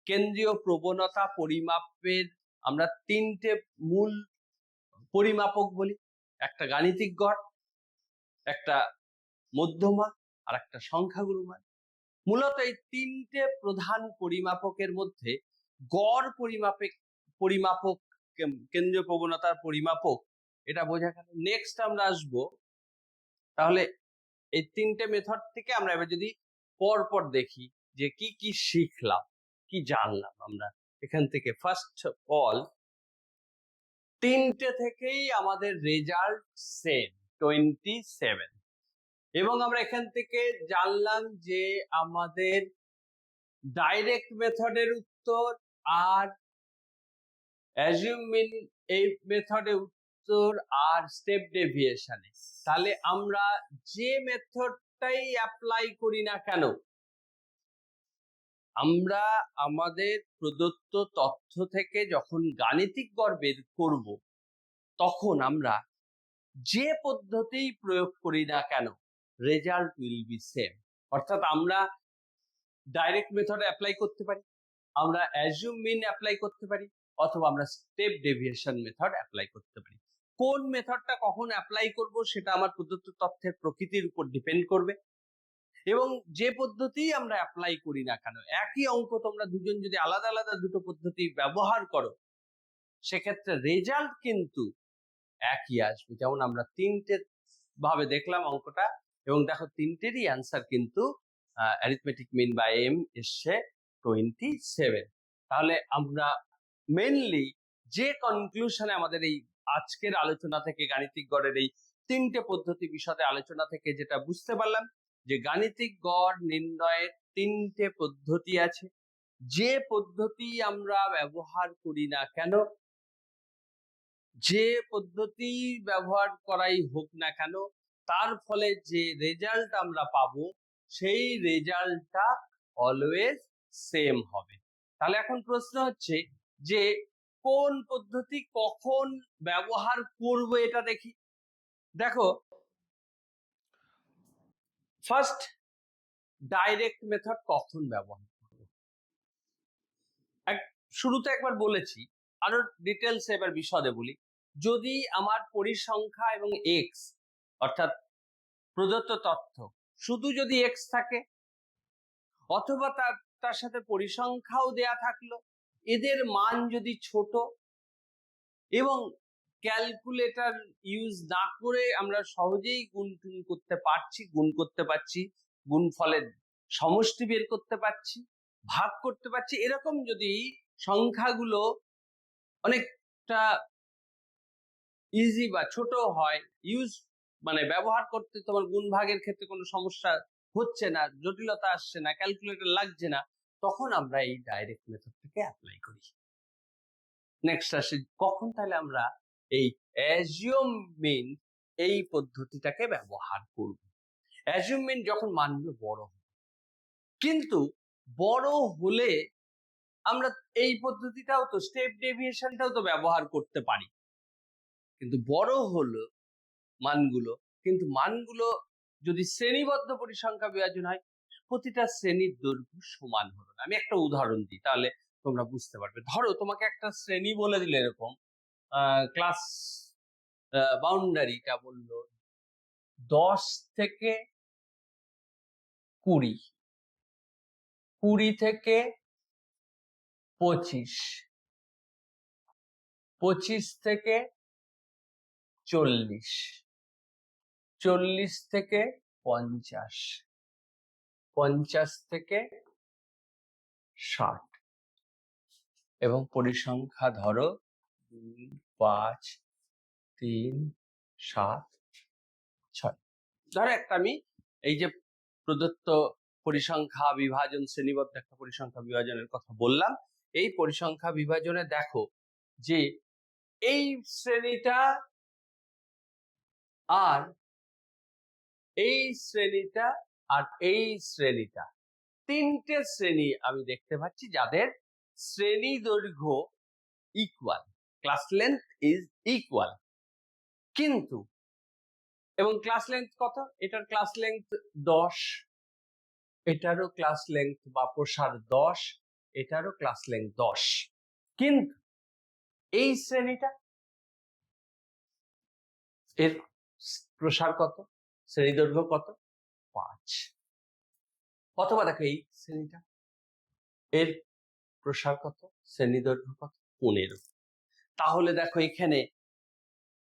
Speaker 1: কেন্দ্রীয় প্রবণতা পরিমাপের আমরা তিনটে মূল পরিমাপক বলি। একটা গাণিতিক গড়, একটা মধ্যমা আর একটা সংখ্যাগুরু মান। মূলত এই তিনটে প্রধান পরিমাপকের মধ্যে গড় পরিমাপক কেন্দ্রীয় প্রবণতার পরিমাপক এটা বোঝা গেল। নেক্সট আমরা আসবো তাহলে এই তিনটে মেথড থেকে আমরা এবার যদি পরপর দেখি যে কি কি শিখলাম, কি জানলাম আমরা এখান থেকে। ফার্স্ট অফ অল, তিনটে থেকেই আমাদের রেজাল্ট সেম 27, এবং আমরা এখান থেকে জানলাম যে আমাদের ডাইরেক্ট মেথডের উত্তর আর অ্যাজিউম মিন এই মেথডের উত্তর আর স্টেপ ডেভিয়েশনে, তাহলে আমরা যে মেথডটাই অ্যাপ্লাই করি না কেন, আমরা আমাদের প্রদত্ত তথ্য থেকে যখন গাণিতিক গড় বের করব তখন আমরা যে পদ্ধতিই প্রয়োগ করি না কেন রেজাল্ট উইল বি সেম। অর্থাৎ আমরা ডাইরেক্ট মেথডে অ্যাপ্লাই করতে পারি, আমরা অ্যাজিউম মিন অ্যাপ্লাই করতে পারি, অথবা আমরা স্টেপ ডেভিয়েশন মেথড অ্যাপ্লাই করতে পারি। কোন মেথডটা কখন অ্যাপ্লাই করব সেটা আমার প্রদত্ত তথ্যের প্রকৃতির উপর ডিপেন্ড করবে। এবং যে পদ্ধতি আমরা অ্যাপ্লাই করি না কেন, একই অঙ্ক তোমরা দুজন যদি আলাদা আলাদা দুটো পদ্ধতি ব্যবহার করো সেক্ষেত্রে রেজাল্ট কিন্তু একই আসবে। যেমন আমরা তিনটে ভাবে দেখলাম অঙ্কটা, এবং দেখো তিনটেরই অ্যান্সার কিন্তু অ্যারিথমেটিক মিন বাই এম এসছে 27। তাহলে আমরা মেইনলি যে কনক্লুশনে আমাদের এই আজকের আলোচনা থেকে গাণিতিক গড়ের এই তিনটে পদ্ধতি বিশদে আলোচনা থেকে যেটা বুঝতে পারলাম যে গাণিতিক গড় নির্ণয়ের তিনটে পদ্ধতি আছে। যে পদ্ধতি আমরা ব্যবহার করি না কেন, যে পদ্ধতি ব্যবহার করাই হোক না কেন, তার ফলে যে রেজাল্ট আমরা পাবো সেই রেজাল্টটা অলওয়েজ সেম হবে। তাহলে এখন প্রশ্ন হচ্ছে যে কোন পদ্ধতি কখন ব্যবহার করব এটা দেখি। দেখো, ফার্স্ট ডাইরেক্ট মেথড কখন ব্যবহার করব, শুরুতে একবার বলেছি, আরো ডিটেলস এবার বিশদে বলি। যদি আমার পরিসংখ্যা এবং এক্স অর্থাৎ প্রদত্ত তথ্য শুধু যদি এক্স থাকে, অথবা তার সাথে পরিসংখ্যাও দেয়া থাকলো, এদের মান যদি ছোট এবং ক্যালকুলেটর ইউজ না করে আমরা সহজেই গুণ করতে পারছি, গুণফলের সমষ্টি বের করতে পারছি, ভাগ করতে পারছি, এরকম যদি সংখ্যাগুলো অনেকটা ইজি বা ছোট হয়, ব্যবহার করতে তোমার গুণ ভাগের ক্ষেত্রে কোনো সমস্যা হচ্ছে না, জটিলতা আসছে না, ক্যালকুলেটর লাগছে না, তখন আমরা এই ডাইরেক্ট মেথডটাকে অ্যাপ্লাই করি। নেক্সট আসে কখন তাহলে আমরা এই অ্যাজিউম মিন এই পদ্ধতিটাকে ব্যবহার করব। অ্যাজিউম মিন যখন মানগুলো বড় হবে, কিন্তু বড় হলে আমরা এই পদ্ধতিটাও তো স্টেপ ডেভিয়েশনটাও তো ব্যবহার করতে পারি, কিন্তু বড় হলো মানগুলো, কিন্তু মানগুলো যদি শ্রেণীবদ্ধ পরিসংখ্যা বিভাজন হয় প্রতিটা শ্রেণীর দৈর্ঘ্য সমান হলো না। আমি একটা উদাহরণ দিই তাহলে তোমরা বুঝতে পারবে। ধরো তোমাকে একটা শ্রেণী বলে দিলে, এরকম ক্লাস বাউন্ডারিটা বললো 10 থেকে 20, 20 থেকে 25, 25 থেকে 40, 40 থেকে 50, 50 থেকে 60, এবং পরিসংখ্যা ধরো 2, 5, 3, 7, 6। ধরো একটা আমি এই যে প্রদত্ত পরিসংখ্যা বিভাজন, শ্রেণীবদ্ধ একটা পরিসংখ্যা বিভাজনের কথা বললাম, এই পরিসংখ্যা বিভাজনে দেখো যে এই শ্রেণীটা আর এই শ্রেণীটা আর এই শ্রেণীটা, তিনটে শ্রেণী আমি দেখতে পাচ্ছি যাদের শ্রেণী দৈর্ঘ্য equal, class length is equal. কিন্তু এবং ক্লাস লেন্থ কত, এটার ক্লাস লেন্থ 10, এটারও ক্লাস লেন্থ বা প্রসার 10, এটারও ক্লাস লেন্থ 10, কিন্তু এই শ্রেণীটা এর প্রসার কত, শ্রেণী দৈর্ঘ্য কত, 5। অথবা দেখো এই শ্রেণীটা, এর প্রসার কত, শ্রেণী দৈর্ঘ্য কত, 15। তাহলে দেখো এখানে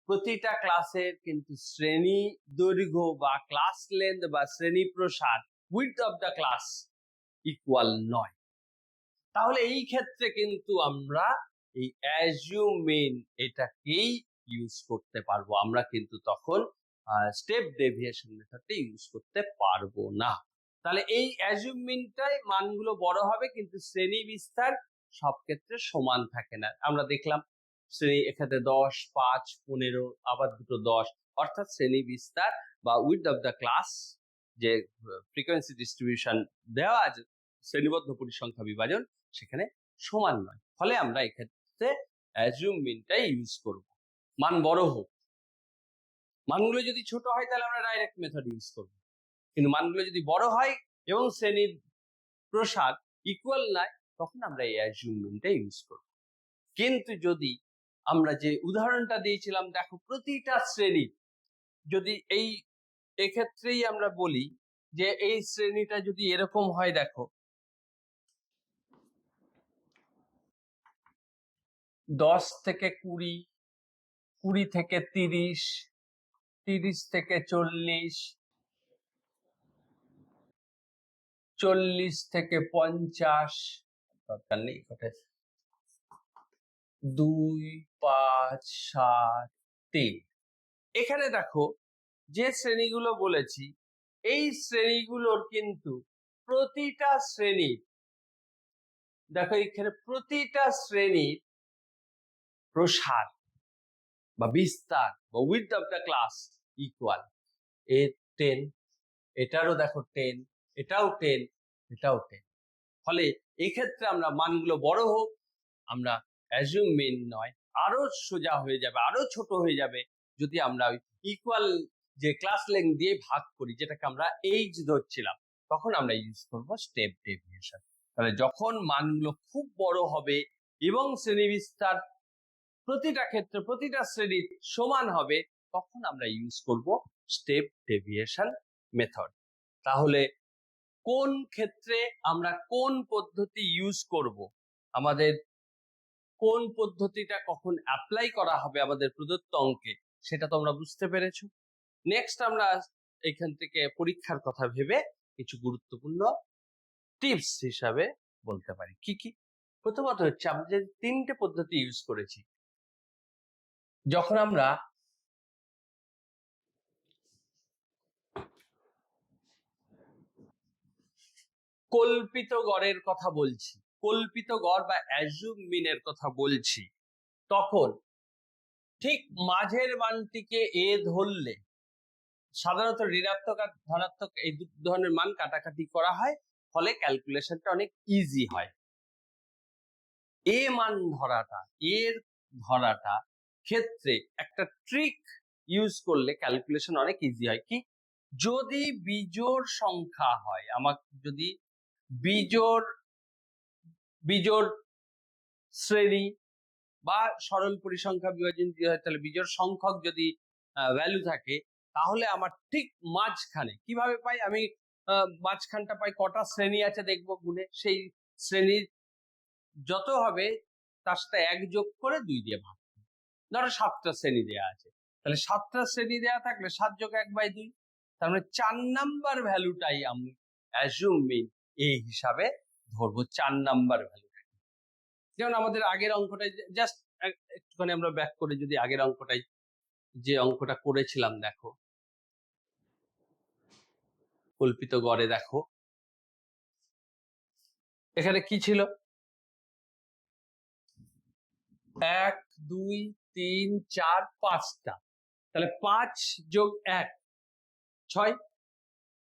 Speaker 1: প্রতিটা ক্লাসের কিন্তু শ্রেণী দৈর্ঘ্য বা ক্লাস লেন্থ বা শ্রেণী প্রসার width of the class equal নয়। তাহলে এই ক্ষেত্রে কিন্তু আমরা এই অ্যাজিউমিন এটাকেই ইউজ করতে পারবো, আমরা কিন্তু তখন স্টেপ ডেভিয়েশন মেথডটা ইউজ করতে পারবো না। তাহলে এই অ্যাজিউমিনটাই মানগুলো বড় হবে, কিন্তু শ্রেণী বিস্তার সব ক্ষেত্রে সমান থাকে না। আমরা দেখলাম শ্রেণী এখানে 10, 5, 15, আবার দুটো 10, অর্থাৎ শ্রেণী বিস্তার বা উইডথ অফ দ্য ক্লাস যে ফ্রিকোয়েন্সি ডিস্ট্রিবিউশন দেওয়া আছে, শ্রেণীবদ্ধ পরিসংখ্যা বিভাজন সেখানে সমান নয়। ফলে আমরা এক্ষেত্রে অ্যাজিউমিনটাই ইউজ করব। মান বড় হোক, মানগুলো যদি ছোট হয় তাহলে আমরা ডাইরেক্ট মেথড ইউজ করব, কিন্তু মানগুলো যদি বড় হয় এবং শ্রেণীর প্রসার ইকুয়াল নয়, তখন আমরা এই অ্যাজিউমিনটা ইউজ করব। কিন্তু যদি আমরা যে উদাহরণটা দিয়েছিলাম, দেখো প্রতিটা শ্রেণী যদি এক্ষেত্রেই আমরা বলি যে এই শ্রেণীটা যদি এরকম হয়, দেখো 10 থেকে 20, 20 থেকে 30, 30 থেকে 40, 40 থেকে 50, দরকার নেই, 2, 5, 7, 3। এখানে দেখো যে শ্রেণীগুলো বলেছি, এই শ্রেণীগুলোর কিন্তু প্রতিটা শ্রেণীর, দেখো এখানে প্রতিটা শ্রেণীর প্রসার বা বিস্তার বা width of the class equal. এর 10, এটারও দেখো 10, এটাও 10, এটাও 10। ফলে এক্ষেত্রে আমরা মানগুলো বড় হোক, আমরা অ্যাজিউমিন নয়, আরো সোজা হয়ে যাবে, আরো ছোট হয়ে যাবে যদি আমরা ওই ইকুয়াল যে ক্লাস লেন্থ দিয়ে ভাগ করি, যেটাকে আমরা এইচ ধরছিলাম, তখন আমরা ইউজ করব স্টেপ ডেভিয়েশন। তাহলে যখন মানগুলো খুব বড় হবে এবং শ্রেণী বিস্তার প্রতিটা ক্ষেত্রে প্রতিটা শ্রেণীর সমান হবে, তখন আমরা ইউজ করব স্টেপ ডেভিয়েশন মেথড। তাহলে কোন ক্ষেত্রে আমরা কোন পদ্ধতি ইউজ করব, আমাদের কোন পদ্ধতিটা কখন অ্যাপ্লাই করা হবে আমাদের প্রদত্ত অঙ্কে, সেটা তোমরা বুঝতে পেরেছো। নেক্সট আমরা এখান থেকে পরীক্ষার কথা ভেবে কিছু গুরুত্বপূর্ণ টিপস হিসাবে বলতে পারি। কি কি? প্রথমত হচ্ছে আমরা যে 3টে পদ্ধতি ইউজ করেছি, যখন আমরা কল্পিত গড়ের কথা বলছি, কল্পিত গড় বা অ্যাজিউমিনের কথা বলছি, তখন ঠিক মাঝের মানটিকে এ ধরলে সাধারণত ঋণাত্মক আর ধনাত্মক এই দু ধরনের মান কাটাকাটি করা হয়, ফলে ক্যালকুলেশনটা অনেক ইজি হয়। এ মান ধরাটা, এর ধরাটা ক্ষেত্রে একটা ট্রিক ইউজ করলে ক্যালকুলেশন অনেক ইজি হয়। কি? যদি বিজোড় সংখ্যা হয়, আমাকে যদি বিজোড় শ্রেণী বা সরল পরিসংখ্যা বিভাজন যদি হয়, তাহলে বিজোড় সংখ্যক যদি ভ্যালু থাকে, তাহলে আমার ঠিক মাঝখানে কিভাবে পাই, আমি মাঝখানটা পাই, কটা শ্রেণী আছে দেখবো গুণে, সেই শ্রেণীর যত হবে তার সাথে 1 যোগ করে 2 দিয়ে ভাগ। ধরো 7টা শ্রেণী দেওয়া আছে, তাহলে 7টা শ্রেণী দেওয়া থাকলে 7 যোগ 1/2, তার মানে 4 নাম্বার ভ্যালুটাই আমি অ্যাজিউমিন এই হিসাবে ধরবো, 4 নাম্বার ভ্যালু। যেমন আমাদের আগের অঙ্কটাই, জাস্ট একটুখানি আমরা ব্যাক করে যদি আগের অঙ্কটাই, যে অঙ্কটা করেছিলাম, দেখো কল্পিত গড়ে দেখো এখানে কি ছিল, 1, 2, 3, 4, 5টা, তাহলে 5 যোগ 1 6,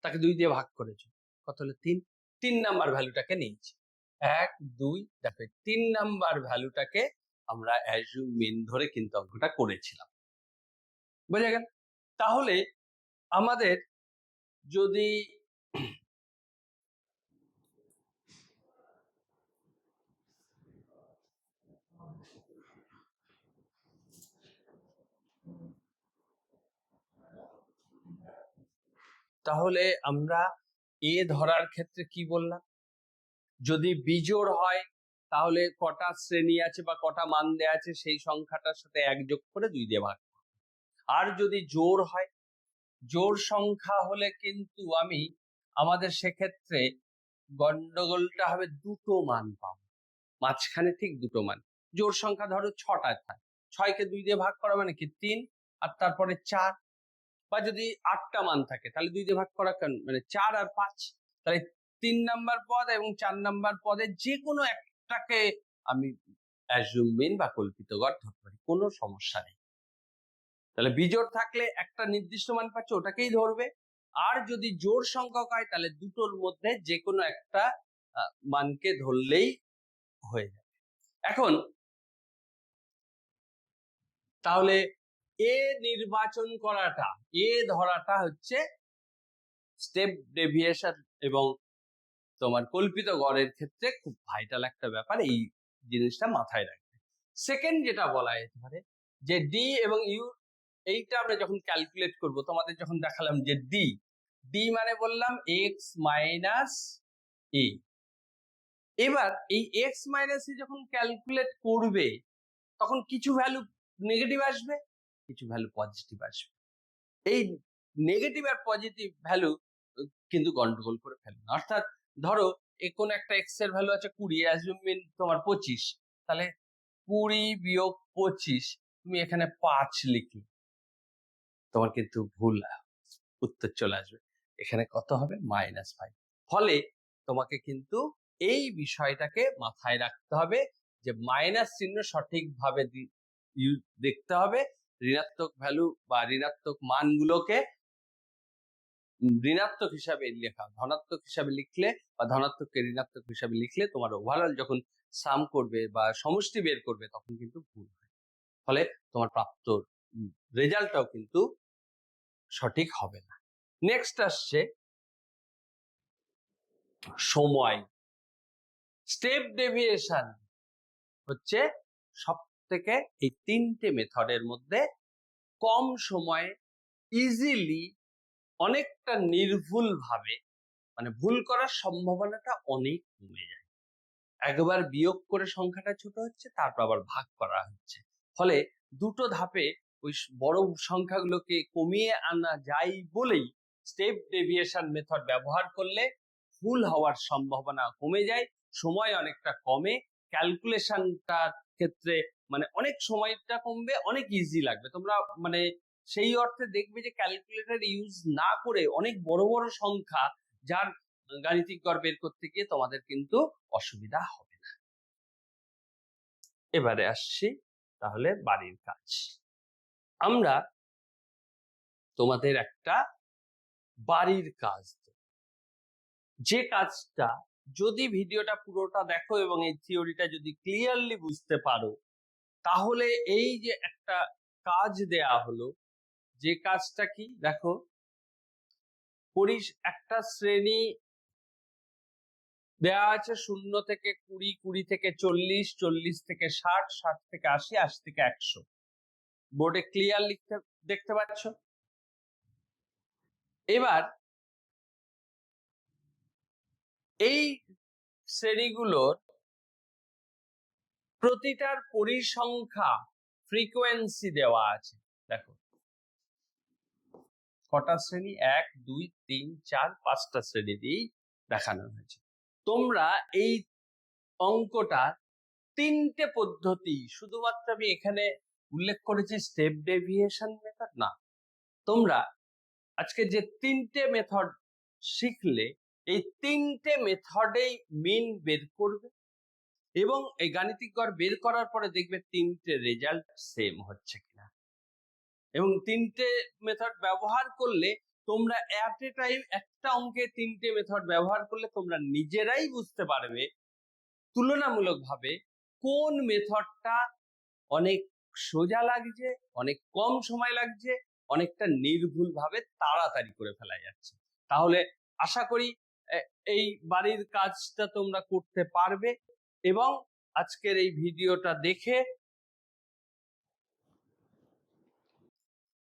Speaker 1: তাকে 2 দিয়ে ভাগ করেছো, কত হলো 3। 3 নাম্বার ভ্যালুটাকে নিয়েছি, 1, 2, দেখো 3 নাম্বার ভ্যালুটাকে আমরা অ্যাজিউমিন ধরে কিন্তু অঙ্কটা করেছিলাম। বোঝা গেল? তাহলে আমাদের যদি তাহলে আমরা এ ধরার ক্ষেত্রে কি বললাম, যদি বিজোড় হয় তাহলে কটা শ্রেণী আছে বা কটা মান দেয়া আছে সেই সংখ্যাটার সাথে 1 যোগ করে 2 দিয়ে ভাগ করব। আর যদি জোড় হয়, জোড় সংখ্যা হলে কিন্তু আমি আমাদের সেক্ষেত্রে গন্ডগোলটা হবে দুটো মান পাবো, মাঝখানে ঠিক দুটো মান। জোড় সংখ্যা ধরো 6টা থাকে, 6কে 2 দিয়ে ভাগ করা মানে কি 3, আর তারপরে 4। বা যদি 8টা মান থাকে তাহলে 2 দিয়ে ভাগ করা মানে 4 আর 5, তাহলে 3 নাম্বার পদ এবং 4 নাম্বার পদে যে কোনো একটাকে আমি অ্যাজুমিন বা কল্পিত গড় ধরতে পারি, কোনো সমস্যা নেই। তাহলে বিজোড় থাকলে একটা নির্দিষ্ট মান পাচ্ছে ওটাকেই ধরবে, আর যদি জোড় সংখ্যক হয় তাহলে দুটোর মধ্যে যে কোনো একটা মানকে ধরলেই হয়ে যাবে। এখন তাহলে এ নির্বাচন করাটা, এ ধরাটা হচ্ছে স্টেপ ডেভিয়েশন এবং তোমার কল্পিত গড়ের ক্ষেত্রে খুব ভাইটাল একটা ব্যাপার, এই জিনিসটা মাথায় রাখবে। সেকেন্ড যেটা বলা যেতে পারে যে ডি এবং ইউ, এইটা আমরা যখন ক্যালকুলেট করব, তোমাদের যখন দেখালাম যে ডি মানে বললাম এক্স মাইনাস এ। এবার এই এক্স মাইনাস এ যখন ক্যালকুলেট করবে তখন কিছু ভ্যালু নেগেটিভ আসবে, কিছু ভ্যালু পজিটিভ আসবে। এই নেগেটিভ আর পজিটিভ ভ্যালু কিন্তু গন্ডগোল করে ফেলবে না। অর্থাৎ ধরো কোন একটা এক্স এর ভ্যালু আছে 20, অ্যাজুমিন তোমার 25, তাহলে 20 বিয়োগ 25 তুমি এখানে 5 লিখলে তোমার কিন্তু ভুল উত্তর চলে আসবে, এখানে কত হবে -5। ফলে তোমাকে কিন্তু এই বিষয়টাকে মাথায় রাখতে হবে যে মাইনাস চিহ্ন সঠিকভাবে দেখতে হবে। ঋণাত্মক ভ্যালু বা ঋণাত্মক মানগুলোকে ঋণাত্মক হিসাবে লেখা, ধনাত্মক হিসাবে লিখলে বা ধনাত্মককে ঋণাত্মক হিসাবে লিখলে তোমার ওভারঅল যখন সাম করবে বা সমষ্টি বের করবে তখন কিন্তু ভুল হয়, ফলে তোমার প্রাপ্ত রেজাল্টটাও কিন্তু সঠিক হবে না। নেক্সট আসছে সময়। স্টেপ ডেভিয়েশন হচ্ছে সব থেকে এই তিনটে মেথডের মধ্যে কম সময়ে ইজিলি অনেকটা নির্ভুল ভাবে, মানে ভুল করার সম্ভাবনাটা অনেক কমে যায়। একবার বিয়োগ করে সংখ্যাটা ছোট হচ্ছে, তারপর আবার ভাগ করা হচ্ছে, ফলে দুটো ধাপে ওই বড় সংখ্যাগুলোকে কমিয়ে আনা যায় বলেই স্টেপ ডেভিয়েশন মেথড ব্যবহার করলে ভুল হওয়ার সম্ভাবনা কমে যায়, সময় অনেকটা কমে, ক্যালকুলেশনটার ক্ষেত্রে মানে অনেক সময়টা কমবে, অনেক ইজি লাগবে। তোমরা মানে সেই অর্থে দেখবে যে ক্যালকুলেটর ইউজ না করে অনেক বড় বড় সংখ্যা যার গাণিতিক গড় বের করতে গিয়ে তোমাদের কিন্তু অসুবিধা হবে না। এবারে আসছি তাহলে বাড়ির কাজ। আমরা তোমাদের একটা বাড়ির কাজ, যে কাজটা যদি ভিডিওটা পুরোটা দেখো এবং এই থিওরিটা যদি ক্লিয়ারলি বুঝতে পারো, তাহলে এই যে একটা কাজ দেয়া হলো, যে কাজটা কি দেখো, একটা শ্রেণী দেওয়া আছে 0 থেকে 20, 20 থেকে 40, 40 থেকে 60, 60 থেকে 80, 80 থেকে 100। বোর্ডে ক্লিয়ার লিখতে দেখতে পাচ্ছ। এবার এই শ্রেণীগুলোর প্রতিটার পরিসংখ্যা ফ্রিকোয়েন্সি দেওয়া আছে। দেখো কটা শ্রেণী, 1, 2, 3, 4, 5টা শ্রেণী দিয়েই দেখানো হয়েছে। তোমরা এই অঙ্কটা 3টে পদ্ধতি, শুধুমাত্র আমি এখানে উল্লেখ করেছি স্টেপ ডেভিয়েশন মেথড না, তোমরা আজকে যে 3টে মেথড শিখলে এই 3টে মেথডেই মিন বের করবে এবং এই গাণিতিক গড় বের করার পরে দেখবে 3টে রেজাল্ট সেম হচ্ছে কিনা। এবং 3টে মেথড ব্যবহার করলে তোমরা এট এ টাইম একটা অঙ্কে 3টে মেথড ব্যবহার করলে তোমরা নিজেরাই বুঝতে পারবে তুলনামূলকভাবে কোন মেথডটা অনেক সোজা লাগছে, অনেক কম সময় লাগছে, অনেকটা নির্ভুল ভাবে তাড়াতাড়ি করে ফেলা যাচ্ছে। তাহলে আশা করি এই বাড়ির কাজটা তোমরা করতে পারবে এবং আজকের এই ভিডিওটা দেখে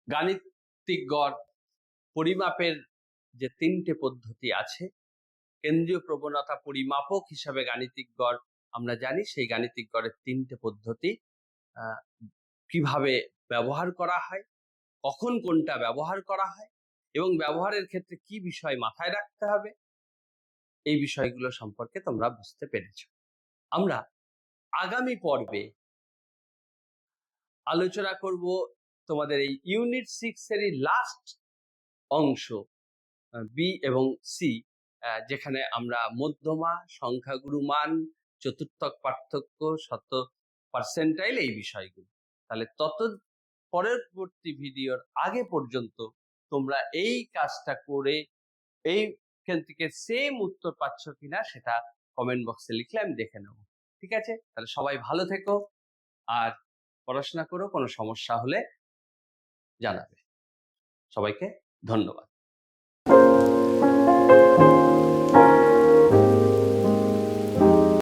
Speaker 1: গাণিতিক গড় পরিমাপের যে 3টে পদ্ধতি আছে, কেন্দ্রীয় প্রবণতা পরিমাপক হিসাবে গাণিতিক গড় আমরা জানি, সেই গাণিতিক গড়ের 3টে পদ্ধতি কিভাবে ব্যবহার করা হয়, কখন কোনটা ব্যবহার করা হয় এবং ব্যবহারের ক্ষেত্রে কি বিষয় মাথায় রাখতে হবে, এই বিষয়গুলো সম্পর্কে তোমরা বুঝতে পেরেছ। আমরা আগামী পর্বে আলোচনা করব তোমাদের এই ইউনিট 6 এর লাস্ট অংশ বি এবং সি, যেখানে আমরা মধ্যমা, সংখ্যাগুরু মান, চতুর্থক পার্থক্য, শত পার্সেন্টাইল, এই বিষয়গুলো। তাহলে পরবর্তী ভিডিওর আগে পর্যন্ত তোমরা এই কাজটা করে এইখান থেকে সেম উত্তর পাচ্ছ কিনা সেটা কমেন্ট বক্সে লিখলে আমি দেখে নেব। ঠিক আছে? তাহলে সবাই ভালো থেকো আর পড়াশোনা করো, কোনো সমস্যা হলে জানাবে। সবাইকে ধন্যবাদ।